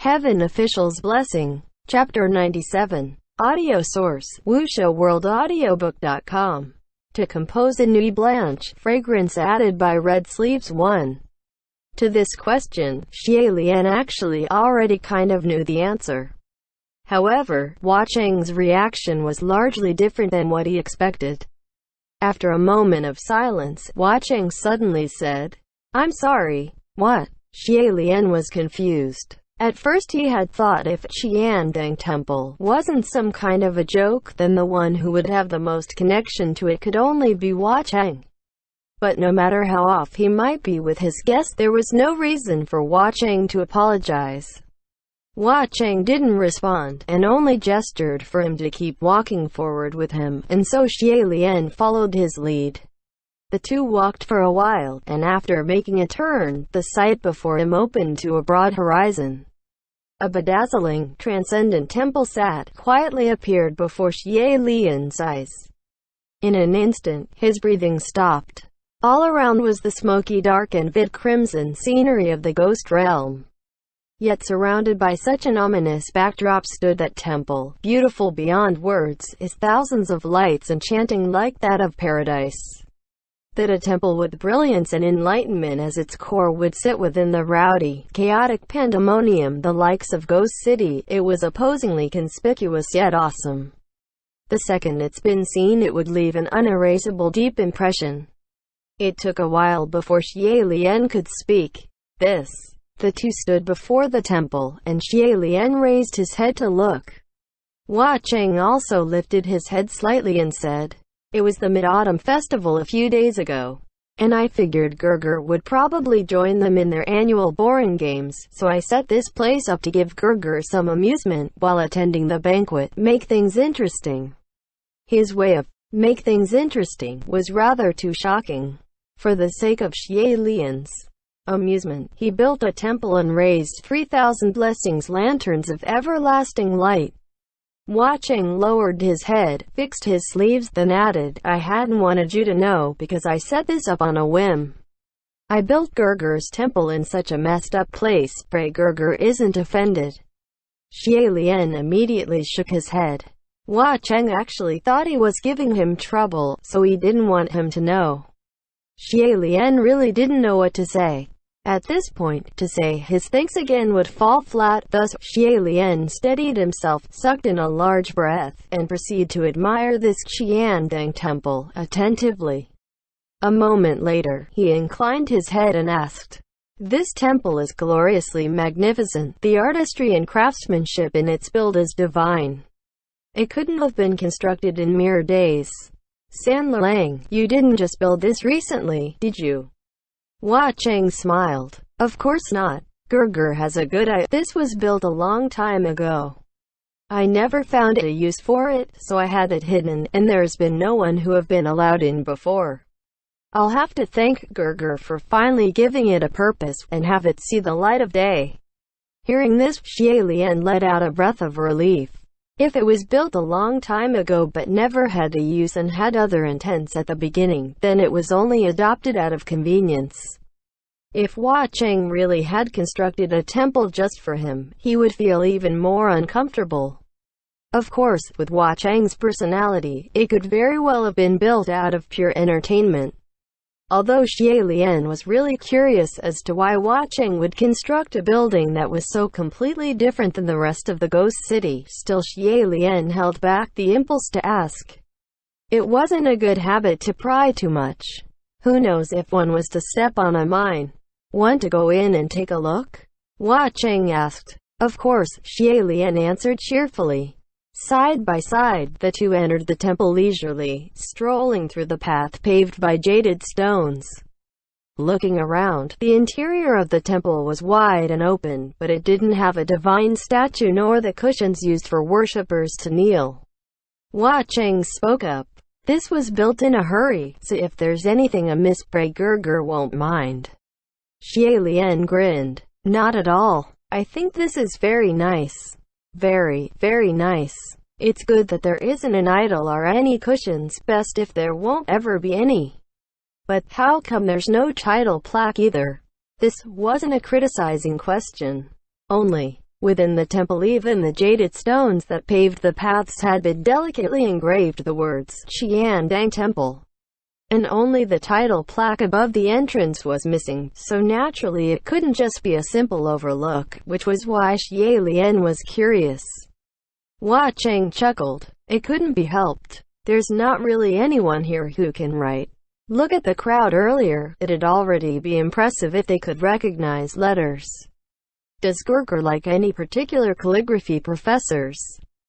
Heaven Official's Blessing. Chapter 97. Audio source: WuXiaWorldAudiobook.com. To compose a Nuit Blanche, fragrance added by Red Sleeves 1. To this question, Xie Lian actually already kind of knew the answer. However, Hua Cheng's reaction was largely different than what he expected. After a moment of silence, Hua Cheng suddenly said, "I'm sorry." "What?" Xie Lian was confused. At first he had thought if Qiandang Temple wasn't some kind of a joke, then the one who would have the most connection to it could only be Hua Cheng. But no matter how off he might be with his guess, there was no reason for Hua Cheng to apologize. Hua Cheng didn't respond, and only gestured for him to keep walking forward with him, and so Xie Lian followed his lead. The two walked for a while, and after making a turn, the sight before him opened to a broad horizon. A bedazzling, transcendent temple quietly appeared before Xie Lian's eyes. In an instant, his breathing stopped. All around was the smoky dark and vivid crimson scenery of the ghost realm. Yet surrounded by such an ominous backdrop stood that temple, beautiful beyond words, its thousands of lights enchanting like that of paradise. That a temple with brilliance and enlightenment as its core would sit within the rowdy, chaotic pandemonium the likes of Ghost City, it was opposingly conspicuous yet awesome. The second it's been seen, it would leave an unerasable deep impression. It took a while before Xie Lian could speak. The two stood before the temple, and Xie Lian raised his head to look. Hua Cheng also lifted his head slightly and said, "It was the Mid-Autumn Festival a few days ago, and I figured Gurgur would probably join them in their annual boring games, so I set this place up to give Gurgur some amusement while attending the banquet, make things interesting." His way of "make things interesting" was rather too shocking. For the sake of Xie Lian's amusement, he built a temple and raised 3,000 blessings, lanterns of everlasting light. Hua Cheng lowered his head, fixed his sleeves, then added, "I hadn't wanted you to know, because I set this up on a whim. I built Gurgur's temple in such a messed up place, pray Gurgur isn't offended." Xie Lian immediately shook his head. Hua Cheng actually thought he was giving him trouble, so he didn't want him to know. Xie Lian really didn't know what to say. At this point, to say his thanks again would fall flat, thus, Xie Lian steadied himself, sucked in a large breath, and proceeded to admire this Qiandang temple attentively. A moment later, he inclined his head and asked, "This temple is gloriously magnificent. The artistry and craftsmanship in its build is divine. It couldn't have been constructed in mere days. San Lang, you didn't just build this recently, did you?" Hua Cheng smiled. "Of course not. Gurgur has a good eye. This was built a long time ago. I never found a use for it, so I had it hidden, and there's been no one who have been allowed in before. I'll have to thank Gurgur for finally giving it a purpose, and have it see the light of day." Hearing this, Xie Lian let out a breath of relief. If it was built a long time ago but never had a use and had other intents at the beginning, then it was only adopted out of convenience. If Hua Cheng really had constructed a temple just for him, he would feel even more uncomfortable. Of course, with Hua Cheng's personality, it could very well have been built out of pure entertainment. Although Xie Lian was really curious as to why Hua Cheng would construct a building that was so completely different than the rest of the Ghost City, still Xie Lian held back the impulse to ask. It wasn't a good habit to pry too much. Who knows if one was to step on a mine? "Want to go in and take a look?" Hua Cheng asked. "Of course," Xie Lian answered cheerfully. Side by side, the two entered the temple leisurely, strolling through the path paved by jaded stones. Looking around, the interior of the temple was wide and open, but it didn't have a divine statue nor the cushions used for worshippers to kneel. Hua Cheng spoke up. "This was built in a hurry, so if there's anything amiss, pray Gurgur won't mind." Xie Lian grinned. "Not at all. I think this is very nice. Very, very nice. It's good that there isn't an idol or any cushions, best if there won't ever be any. But how come there's no title plaque either?" This wasn't a criticizing question. Only, Within the temple, even the jaded stones that paved the paths had been delicately engraved the words, Qiandang Temple. And only the title plaque above the entrance was missing, so naturally it couldn't just be a simple overlook, which was why Xie Lian was curious. Hua Cheng chuckled. It couldn't be helped. There's not really anyone here who can write. Look at the crowd earlier. It'd already be impressive if they could recognize letters. Does Gurgur like any particular calligraphy professors?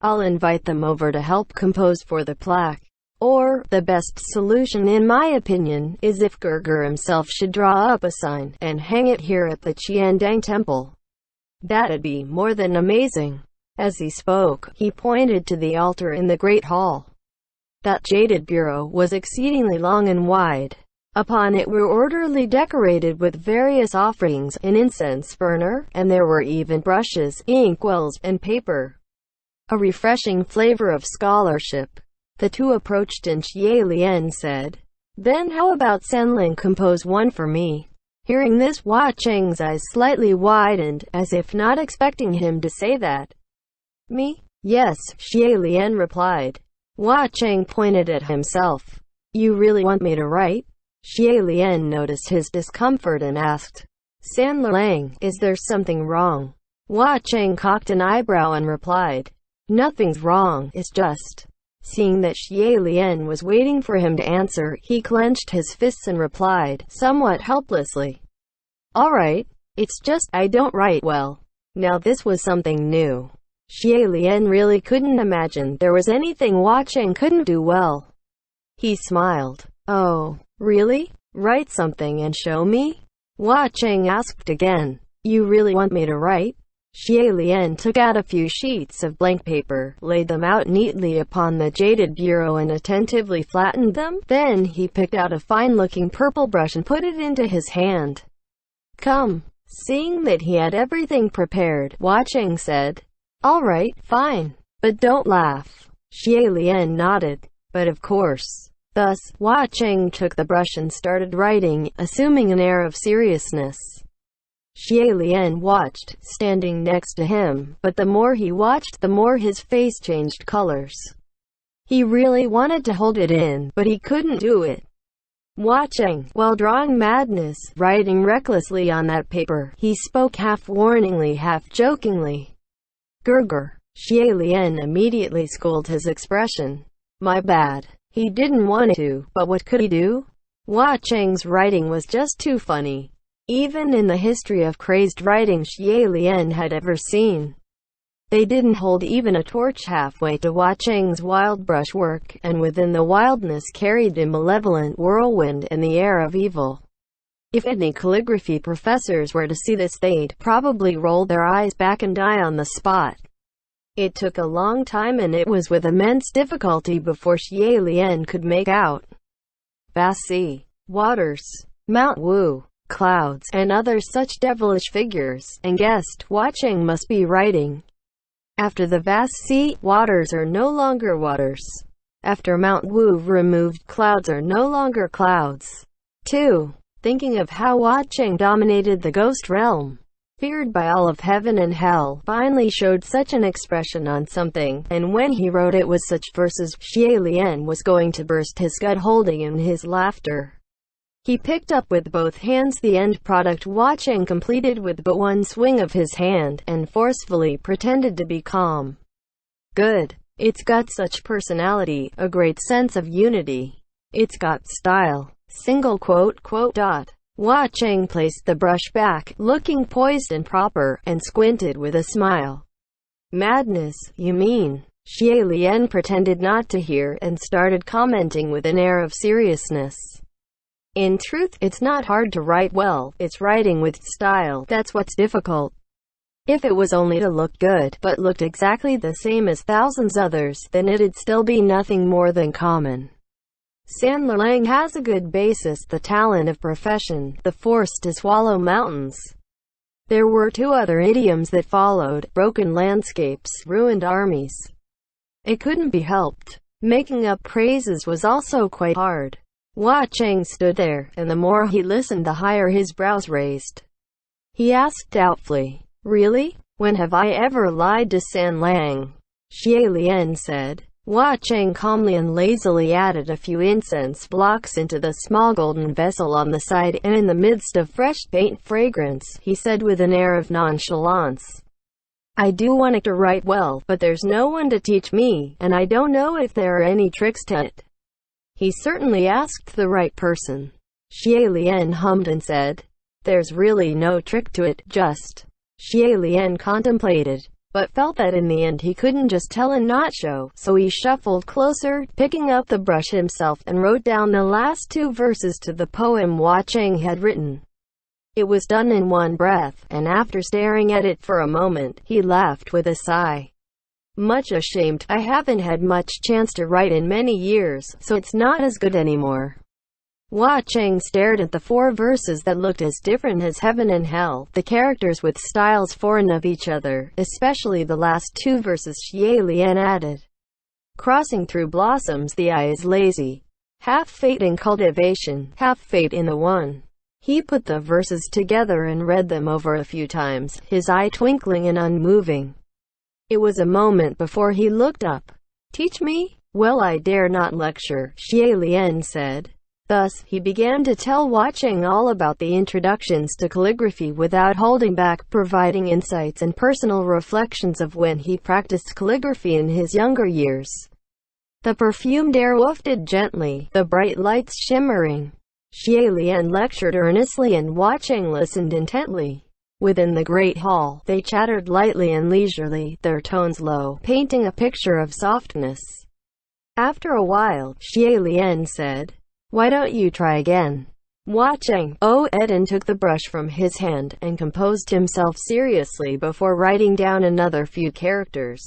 I'll invite them over to help compose for the plaque. Or, the best solution in my opinion, is if Gurgur himself should draw up a sign, and hang it here at the Qiandang Temple. That'd be more than amazing. As he spoke, he pointed to the altar in the Great Hall. That jaded bureau was exceedingly long and wide. Upon it were orderly decorated with various offerings, an incense burner, and there were even brushes, inkwells, and paper. A refreshing flavor of scholarship. The two approached and Xie Lian said, "Then how about Senling compose one for me?" Hearing this, Hua Cheng's eyes slightly widened, as if not expecting him to say that. "Me? Yes," Xie Lian replied. Hua Cheng pointed at himself. "You really want me to write?" Xie Lian noticed his discomfort and asked, "San Lang, is there something wrong?" Hua Cheng cocked an eyebrow and replied, "Nothing's wrong, it's just..." Seeing that Xie Lian was waiting for him to answer, he clenched his fists and replied, somewhat helplessly, "All right. It's just, I don't write well." Now this was something new. Xie Lian really couldn't imagine there was anything Hua Cheng couldn't do well. He smiled. "Oh, really? Write something and show me?" Hua Cheng asked again. "You really want me to write?" Xie Lian took out a few sheets of blank paper, laid them out neatly upon the jaded bureau and attentively flattened them. Then he picked out a fine-looking purple brush and put it into his hand. "Come." Seeing that he had everything prepared, Hua Cheng said, "All right, fine. But don't laugh." Xie Lian nodded. "But of course." Thus, Hua Cheng took the brush and started writing, assuming an air of seriousness. Xie Lian watched, standing next to him, but the more he watched, the more his face changed colors. He really wanted to hold it in, but he couldn't do it. Hua Cheng, while drawing madness, writing recklessly on that paper, he spoke half warningly, half jokingly. "Gurgur." Xie Lian immediately schooled his expression. "My bad." He didn't want to, but what could he do? Hua Cheng's writing was just too funny. Even in the history of crazed writing Xie Lian had ever seen, they didn't hold even a torch halfway to Hua Cheng's wild brushwork, and within the wildness carried a malevolent whirlwind and the air of evil. If any calligraphy professors were to see this, they'd probably roll their eyes back and die on the spot. It took a long time, and it was with immense difficulty before Xie Lian could make out vast sea, waters, Mount Wu, clouds, and other such devilish figures, and guessed Hua Cheng must be writing. After the vast sea, waters are no longer waters. After Mount Wu removed, clouds are no longer clouds. 2. Thinking of how Hua Cheng dominated the ghost realm, feared by all of heaven and hell, finally showed such an expression on something, and when he wrote it with such verses, Xie Lian was going to burst his gut holding in his laughter. He picked up with both hands the end product Hua Cheng completed with but one swing of his hand, and forcefully pretended to be calm. "Good. It's got such personality, a great sense of unity. It's got style. Single quote, quote dot." Hua Cheng placed the brush back, looking poised and proper, and squinted with a smile. "Madness, you mean?" Xie Lian pretended not to hear, and started commenting with an air of seriousness. "In truth, it's not hard to write well, it's writing with style, that's what's difficult. If it was only to look good, but looked exactly the same as thousands others, then it'd still be nothing more than common. San Lang has a good basis, the talent of profession, the force to swallow mountains." There were two other idioms that followed: broken landscapes, ruined armies. It couldn't be helped. Making up praises was also quite hard. Hua Cheng stood there, and the more he listened, the higher his brows raised. He asked doubtfully, "Really? When have I ever lied to San Lang? Xie Lian said. Hua Cheng calmly and lazily added a few incense blocks into the small golden vessel on the side, and in the midst of fresh paint fragrance, he said with an air of nonchalance, I do want to write well, but there's no one to teach me, and I don't know if there are any tricks to it. He certainly asked the right person. Xie Lian hummed and said, there's really no trick to it, just. Xie Lian contemplated, but felt that in the end he couldn't just tell and not show, so he shuffled closer, picking up the brush himself, and wrote down the last 2 verses to the poem Hua Cheng had written. It was done in one breath, and after staring at it for a moment, he laughed with a sigh. Much ashamed, I haven't had much chance to write in many years, so it's not as good anymore. Hua Cheng stared at the 4 verses that looked as different as heaven and hell, the characters with styles foreign of each other, especially the last 2 verses Xie Lian added. Crossing through blossoms, the eye is lazy. Half fate in cultivation, half fate in the one. He put the verses together and read them over a few times, his eye twinkling and unmoving. It was a moment before he looked up. Teach me? Well, I dare not lecture, Xie Lian said. Thus, he began to tell Hua Cheng all about the introductions to calligraphy without holding back, providing insights and personal reflections of when he practiced calligraphy in his younger years. The perfumed air wafted gently, the bright lights shimmering. Xie Lian lectured earnestly and Hua Cheng listened intently. Within the great hall, they chattered lightly and leisurely, their tones low, painting a picture of softness. After a while, Xie Lian said, why don't you try again? Hua Cheng and took the brush from his hand, and composed himself seriously before writing down another few characters.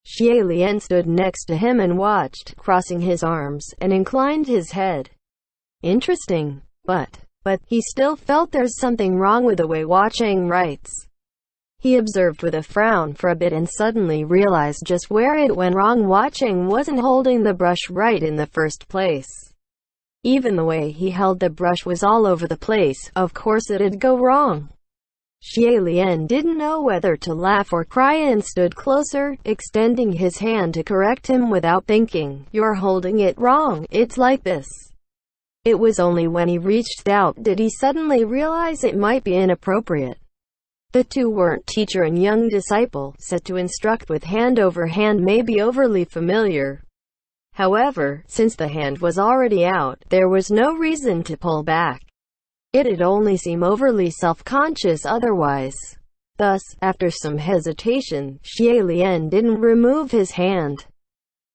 Xie Lian stood next to him and watched, crossing his arms, and inclined his head. Interesting. But he still felt there's something wrong with the way Hua Cheng writes. He observed with a frown for a bit and suddenly realized just where it went wrong. Hua Cheng wasn't holding the brush right in the first place. Even the way he held the brush was all over the place. Of course it'd go wrong. Xie Lian didn't know whether to laugh or cry and stood closer, extending his hand to correct him without thinking. You're holding it wrong, it's like this. It was only when he reached out did he suddenly realize it might be inappropriate. The two weren't teacher and young disciple, set to instruct with hand over hand may be overly familiar. However, since the hand was already out, there was no reason to pull back. It'd only seem overly self-conscious otherwise. Thus, after some hesitation, Xie Lian didn't remove his hand.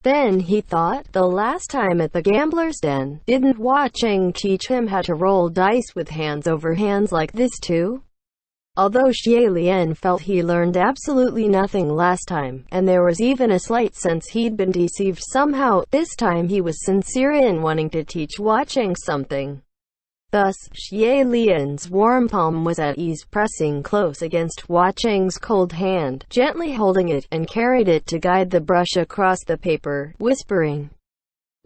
Then he thought, the last time at the gambler's den, didn't Hua Cheng teach him how to roll dice with hands over hands like this too? Although Xie Lian felt he learned absolutely nothing last time, and there was even a slight sense he'd been deceived somehow, this time he was sincere in wanting to teach Hua Cheng something. Thus, Xie Lian's warm palm was at ease, pressing close against Hua Cheng's cold hand, gently holding it, and carried it to guide the brush across the paper, whispering,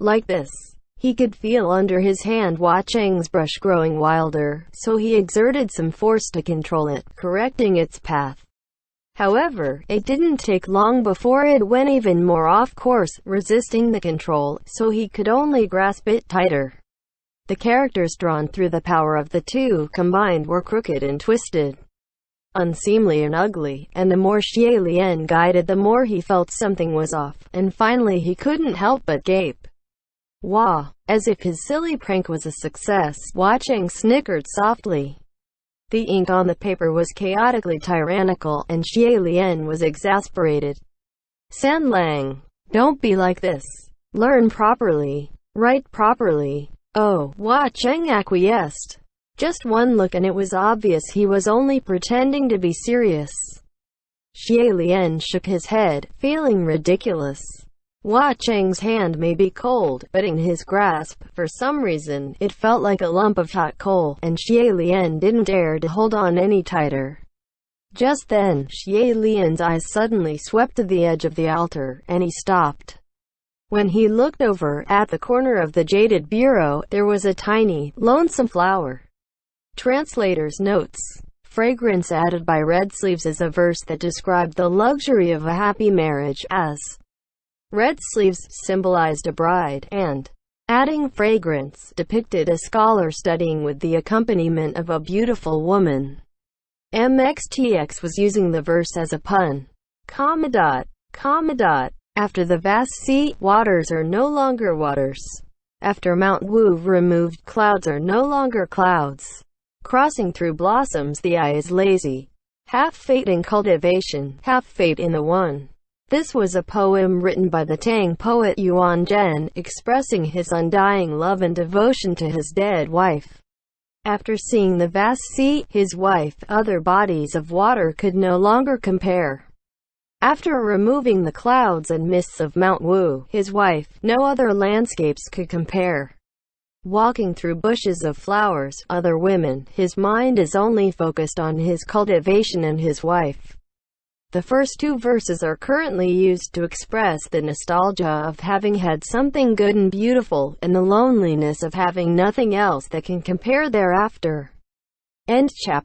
like this. He could feel under his hand Hua Cheng's brush growing wilder, so he exerted some force to control it, correcting its path. However, it didn't take long before it went even more off course, resisting the control, so he could only grasp it tighter. The characters drawn through the power of the two combined were crooked and twisted, unseemly and ugly, and the more Xie Lian guided the more he felt something was off, and finally he couldn't help but gape. Wah! As if his silly prank was a success, Hua Cheng snickered softly. The ink on the paper was chaotically tyrannical, and Xie Lian was exasperated. San Lang, don't be like this. Learn properly. Write properly. Oh, Hua Cheng acquiesced. Just one look and it was obvious he was only pretending to be serious. Xie Lian shook his head, feeling ridiculous. Hua Cheng's hand may be cold, but in his grasp, for some reason, it felt like a lump of hot coal, and Xie Lian didn't dare to hold on any tighter. Just then, Xie Lian's eyes suddenly swept to the edge of the altar, and he stopped. When he looked over, at the corner of the jaded bureau, there was a tiny, lonesome flower. Translator's notes. Fragrance added by Red Sleeves is a verse that described the luxury of a happy marriage, as red sleeves symbolized a bride, and adding fragrance depicted a scholar studying with the accompaniment of a beautiful woman. MXTX was using the verse as a pun. After the vast sea, waters are no longer waters. After Mount Wu removed, clouds are no longer clouds. Crossing through blossoms, the eye is lazy. Half fate in cultivation, half fate in the one. This was a poem written by the Tang poet Yuan Zhen, expressing his undying love and devotion to his dead wife. After seeing the vast sea, his wife, other bodies of water could no longer compare. After removing the clouds and mists of Mount Wu, his wife, no other landscapes could compare. Walking through bushes of flowers, other women, his mind is only focused on his cultivation and his wife. The first two verses are currently used to express the nostalgia of having had something good and beautiful, and the loneliness of having nothing else that can compare thereafter. End chapter.